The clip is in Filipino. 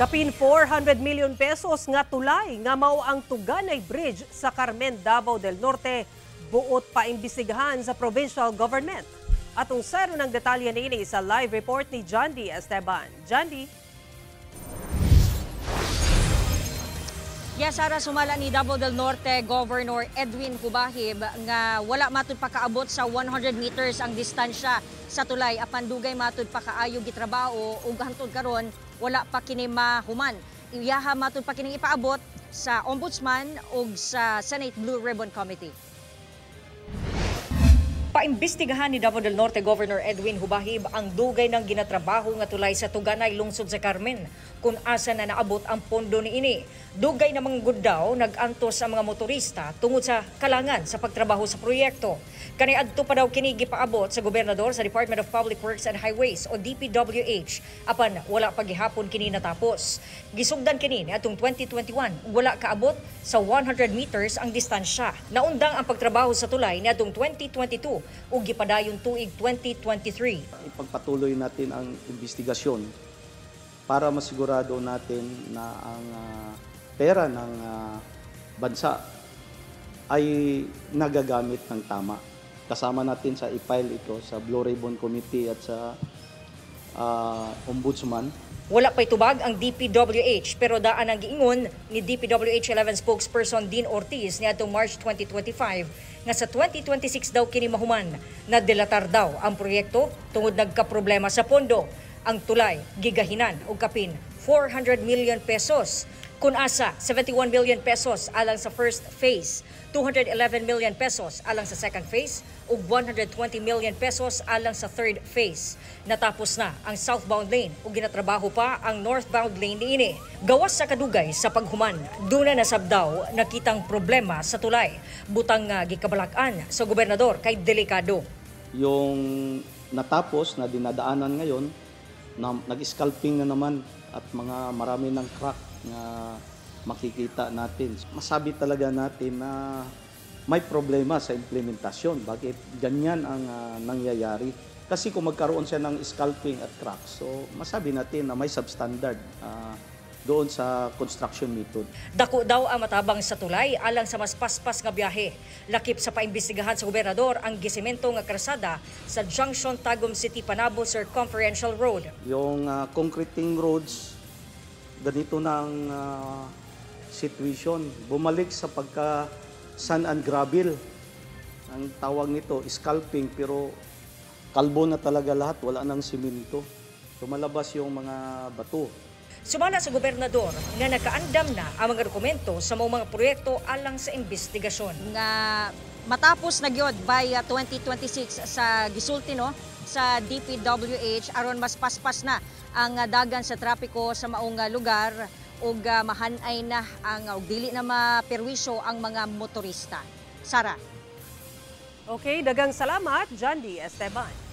Kapin 400 million pesos nga tulay nga mao ang Tuganay Bridge sa Carmen, Davao del Norte buot pa imbestigahan sa provincial government. Atong saro ng detalye niini sa live report ni Jandy Esteban. Jandy. Yes, Sara, sumala ni Davao del Norte Governor Edwin Hubahib nga wala matud pa kaabot sa 100 meters ang distansya sa tulay apan dugay matud pa kaayo gitrabaho ug hangtod karon wala pa kini mahuman. Iyaha matud pa kining ipaabot sa Ombudsman ug sa Senate Blue Ribbon Committee. Paimbestigahan ni Davao del Norte Governor Edwin Hubahib ang dugay ng ginatrabaho nga tulay sa Tuganay, lungsod sa Carmen kung asa na naabot ang pondo niini. Dugay namang gud daw nag-antos ang mga motorista tungod sa kalangan sa pagtrabaho sa proyekto. Kaniadto pa daw kini gipaabot sa gobernador sa Department of Public Works and Highways o DPWH apan wala pa gihapon kini natapos. Gisugdan kini niadtong 2021 wala kaabot sa 100 meters ang distansya. Naundang ang pagtrabaho sa tulay niadtong 2022 ug gipadayon tuig 2023. Ipagpatuloy natin ang investigasyon para masigurado natin na ang pera ng bansa ay nagagamit ng tama. Kasama natin sa i-file ito sa Blue Ribbon Committee at sa Ombudsman. Wala pa'y tubag ang DPWH pero daan ang giingon ni DPWH 11 spokesperson Dean Ortiz niadtong March 2025 nga sa 2026 daw kini mahuman na delatar daw ang proyekto tungod nagkaproblema sa pondo. Ang tulay gigahinan og kapin 400 million pesos. Kun asa 71 million pesos alang sa first phase, 211 million pesos alang sa second phase ug 120 million pesos alang sa third phase. Natapos na ang southbound lane ug ginatrabaho pa ang northbound lane niini. Gawas sa kadugay sa paghuman, duna na sabdaw nakitang problema sa tulay. Butang nga gikabalak-an sa gobernador kay delikado. Yung natapos na dinadaanan ngayon, nag-scalping na naman at marami ng crack na makikita natin. Masabi talaga natin na may problema sa implementasyon. Bakit ganyan ang nangyayari? Kasi kung magkaroon siya ng scalping at crack, so masabi natin na may substandard doon sa construction method. Dako daw ang matabang sa tulay alang sa mas paspas nga biyahe. Lakip sa paimbestigahan sa gobernador ang gisemento nga krasada sa Junction Tagum City Panabo Circumferential Road. Yung concreting roads, ganito na ang situation. Bumalik sa pagka sand and gravel. Ang tawag nito, scalping, pero kalbo na talaga lahat, wala nang simento. Lumalabas yung mga bato. Sumala sa gobernador nga nakaandam na ang mga dokumento sa mga proyekto alang sa investigasyon. Nga matapos na gyud by 2026 sa gisulti no sa DPWH aron mas paspas na ang dagan sa trapiko sa maong lugar ug mahanay na ang dili na maperwisyo ang mga motorista. Sara. Okay, dagang salamat, Jandy Esteban.